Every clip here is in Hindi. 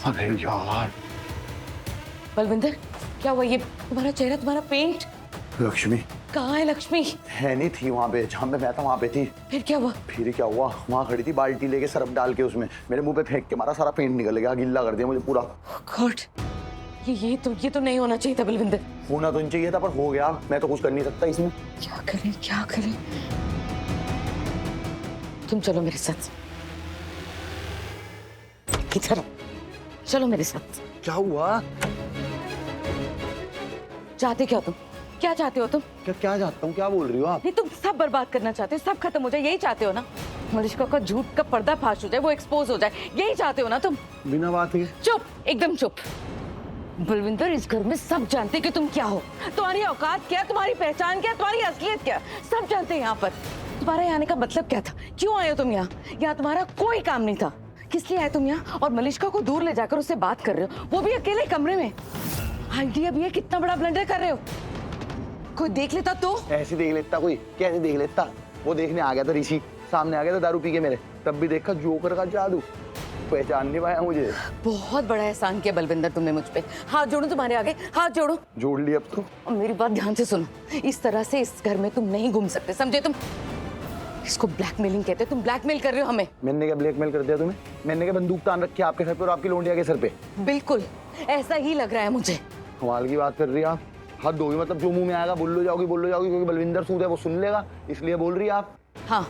अरे यार बलविंदर, क्या हुआ? ये तुम्हारा चेहरा, तुम्हारा पेंट। लक्ष्मी कहाँ है लक्ष्मी? है नहीं थी वहाँ पे, जहाँ पे मैं था वहाँ पे थी। फिर क्या हुआ? फिर क्या हुआ, वहाँ खड़ी थी बाल्टी लेके सरफ डाल के, उसमें मेरे मुंह पे फेंक के मारा, सारा पेंट निकल गया, गिल्ला कर दिया मुझे पूरा। गॉड, ये तो नहीं होना चाहिए था बलविंदर। होना तो नहीं चाहिए था पर हो गया, मैं तो कुछ कर नहीं सकता इसमें। क्या करें क्या करें? तुम चलो मेरे साथ। किधर? चलो मेरे साथ। क्या हुआ? चाहते क्या तुम? क्या चाहते हो तुम? क्या चाहता हूँ, क्या बोल रही हो आप? नहीं, तुम सब बर्बाद करना चाहते हो, सब खत्म हो जाए, यही चाहते हो ना? मलिश्का का झूठ का पर्दा फाश हो जाए, वो एक्सपोज हो जाए, यही चाहते हो ना तुम? बिना बात के चुप, एकदम चुप। बलविंदर, इस घर में सब जानते कि तुम क्या हो, तुम्हारी औकात क्या, तुम्हारी पहचान क्या, तुम्हारी असलियत क्या, सब जानते हैं यहाँ पर। तुम्हारे आने का मतलब क्या था? क्यों आए हो तुम यहाँ? यहाँ तुम्हारा कोई काम नहीं था। किस लिए आए तुम यहाँ? और मलिश्का को दूर ले जाकर उससे बात कर रहे हो, वो भी अकेले कमरे में। आइडिया भी है, कितना बड़ा ब्लंडर कर रहे हो। कोई देख लेता तो? ऐसे देख लेता कोई? कैसे देख लेता? वो देखने आ गया था, ऋषि सामने आ गया था दारू पी के मेरे, तब भी देखा जोकर का जादू, पहचान नहीं पाया मुझे। बहुत बड़ा एहसान किया बलविंदर तुमने मुझ पे। हाथ जोड़ो तुम्हारे आगे, हाथ जोड़ो। जोड़ लिया अब तो। और मेरी बात ध्यान से सुनो, इस तरह से इस घर में तुम नहीं घूम सकते, समझे तुम? इसको ब्लैकमेलिंग कहते हैं, तुम ब्लैकमेल कर रहे हो हमें। मैंने क्या ब्लैकमेल कर दिया तुम्हें? मैंने क्या बंदूक तान रखी है आपके सर पे और आपकी लोंडिया के सर पे? बिल्कुल ऐसा ही लग रहा है मुझे। कमाल की बात कर रही है आप। हद होगी, मतलब जो मुंह में आएगा बोल लो जाओगी, क्योंकि बलविंदर सूद है वो सुन लेगा, इसलिए बोल रही है आप। हाँ,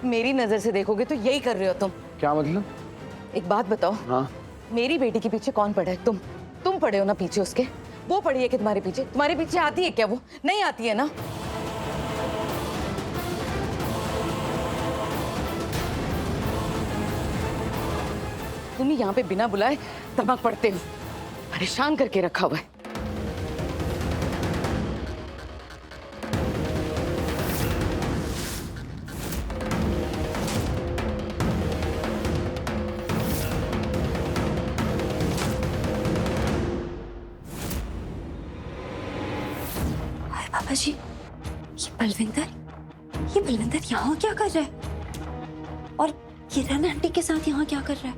मेरी नजर से देखोगे तो यही कर रहे हो तुम। क्या मतलब? एक बात बताओ, हाँ, मेरी बेटी के पीछे कौन पड़ा है? तुम पड़े हो ना पीछे उसके? वो पड़ी है कि तुम्हारे पीछे? तुम्हारे पीछे आती है क्या वो? नहीं आती है ना? तुम ही यहाँ पे बिना बुलाए धमक पड़ते हो, परेशान करके रखा हुआ है। पापा जी, ये बलविंदर यहाँ क्या कर रहा है? और किरण आंटी के साथ यहाँ क्या कर रहा है?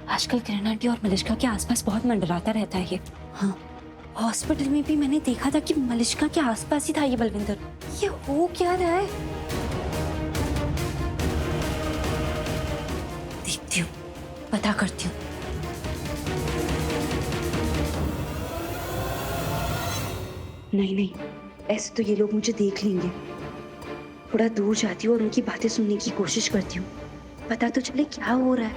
आजकल किरण आंटी और मलिश्का के आसपास बहुत मंडराता रहता है ये। हाँ, हॉस्पिटल में भी मैंने देखा था कि मलिश्का के आसपास ही था ये बलविंदर। ये हो क्या रहा है? देखती हूँ, पता करती हूँ। नहीं, ऐसे तो ये लोग मुझे देख लेंगे। थोड़ा दूर जाती हूँ और उनकी बातें सुनने की कोशिश करती हूँ, पता तो चले क्या हो रहा है।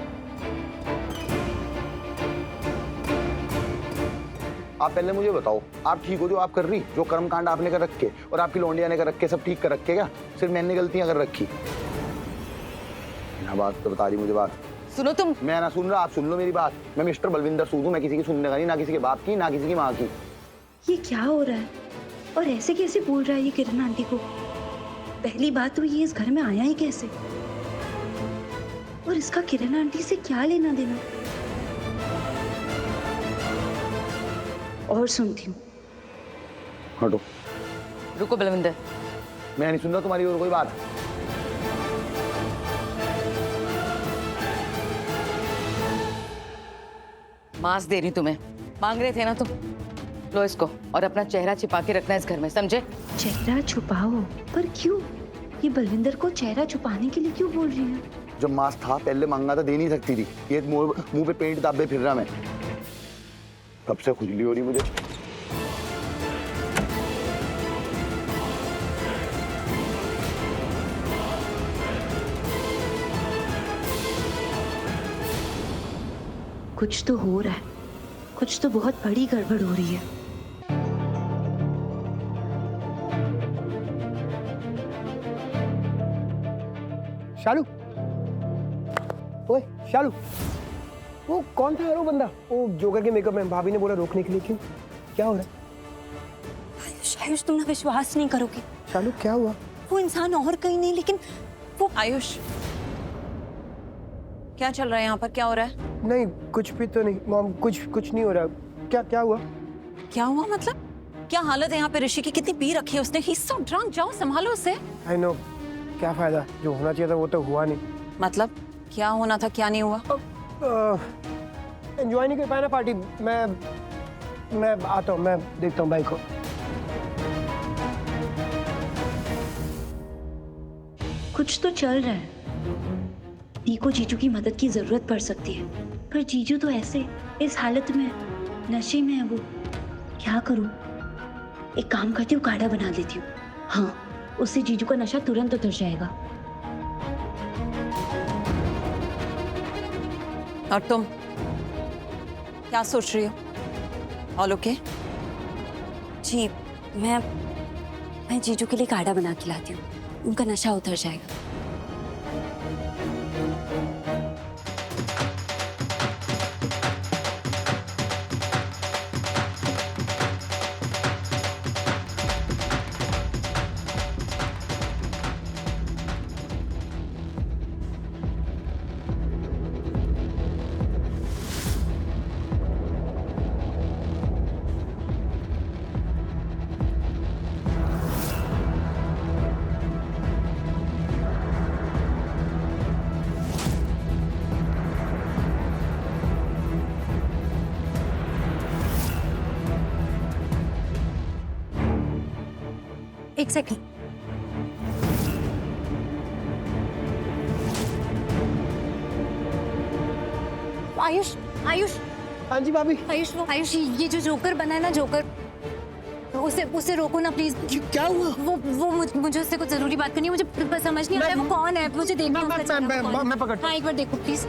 आप पहले मुझे बताओ, आप ठीक हो जो आप कर रही, जो कर्मकांड आपने कर रखे और आपकी लोंडिया ने कर रखे, सब ठीक कर रखे क्या? सिर्फ मैंने गलतियां कर रखी? बिना बात तो बता रही मुझे बात। सुनो तुम। मैं ना सुन रहा, आप सुन लो मेरी बात। मैं मिस्टर बलविंदर सूद हूं, मैं किसी की सुनने का नहीं, ना किसी के बाप की, ना किसी की माँ की। ये क्या हो रहा है? और ऐसे कैसे बोल रहा है ये किरण आंटी को? पहली बात तो ये इस घर में आया ही कैसे? और इसका किरण आंटी से क्या लेना देना? और सुनती हूँ। हटो। रुको बलविंदर, मैं नहीं सुन रहा तुम्हारी और कोई बात। मांस दे रही तुम्हें, मांग रहे थे ना तुम? लो इसको, और अपना चेहरा छिपा के रखना इस घर में, समझे? चेहरा छुपाओ? पर क्यों? ये बलविंदर को चेहरा छुपाने के लिए क्यों बोल रही है? जब मांस था पहले मांगा था, दे नहीं सकती थी। ये मुंह पे पेंट दाबे फिर रहा मैं, तब से खुजली हो रही मुझे। कुछ तो हो रहा है, कुछ तो बहुत बड़ी गड़बड़ हो रही है। शालू, ओए शालू, वो कौन था यार वो बंदा? वो जोकर के मेकअप में भाभी ने बोला रोकने के लिए, क्यों? क्या हो रहा है? आयुष, तुम ना विश्वास नहीं करोगे। शालू क्या हुआ? वो इंसान और कहीं नहीं, लेकिन वो आयुष, क्या चल रहा है यहाँ पर? क्या हो रहा है? नहीं कुछ भी तो नहीं मॉम, कुछ नहीं हो रहा। क्या हुआ? क्या हुआ मतलब? क्या हालत है यहाँ पे? ऋषि की कितनी पी रखी है उसने। He's so drunk, जाओ संभालो उसे। आई नो, क्या फायदा, जो होना चाहिए था वो तो हुआ नहीं। मतलब क्या होना था, क्या नहीं हुआ? एंजॉय नहीं कर पाया ना पार्टी। मैं आता हूँ, मैं देखता हूँ भाई को। कुछ तो चल रहा है। दी को जीजू की मदद की जरूरत पड़ सकती है, पर जीजू तो ऐसे इस हालत में नशे में है वो। क्या करूं? एक काम करती हूँ, काढ़ा बना लेती हूँ। हाँ, उससे जीजू का नशा तुरंत उतर जाएगा। और तुम क्या सोच रही हो? All okay? जी, मैं जीजू के लिए काढ़ा बना के लाती हूँ, उनका नशा उतर जाएगा। एक सेकंड। आयुष, आयुष, हाँ जी भाभी। आयुष, आयुष, ये जो जोकर बना है ना, जोकर, उसे रोको ना प्लीज। क्या हुआ? वो मुझे उससे कुछ जरूरी बात करनी है। मुझे समझ नहीं आ रहा है वो कौन है। मुझे देखना है उसका चेहरा कौन है। मैं पकड़ता हूँ। हाँ, एक बार देखो प्लीज।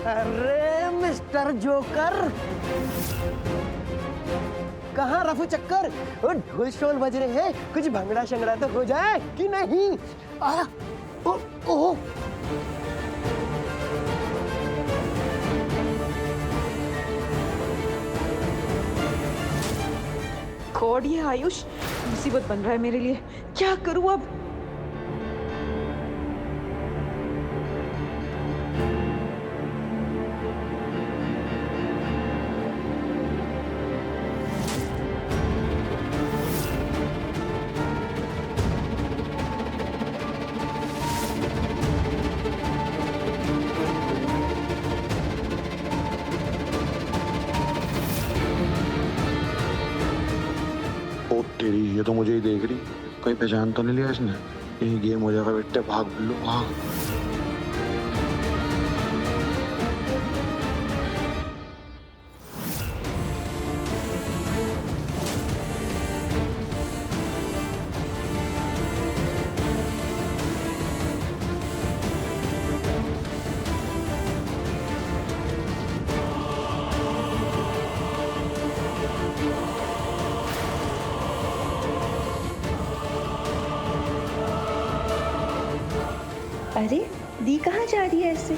अरे मिस्टर जोकर, कहाँ रफू चक्कर? वो ढोल शोल बज रहे हैं, कुछ भंगड़ा शंगड़ा तो हो जाए कि नहीं? ओह, गॉड, ये आयुष मुसीबत बन रहा है मेरे लिए। क्या करूं अब? ओ तेरी, ये तो मुझे ही देख रही। कहीं पहचान तो नहीं लिया इसने? यही गेम हो जाएगा बेटे, भाग बिल्लू भाग। अरे दी कहाँ जा रही है ऐसे?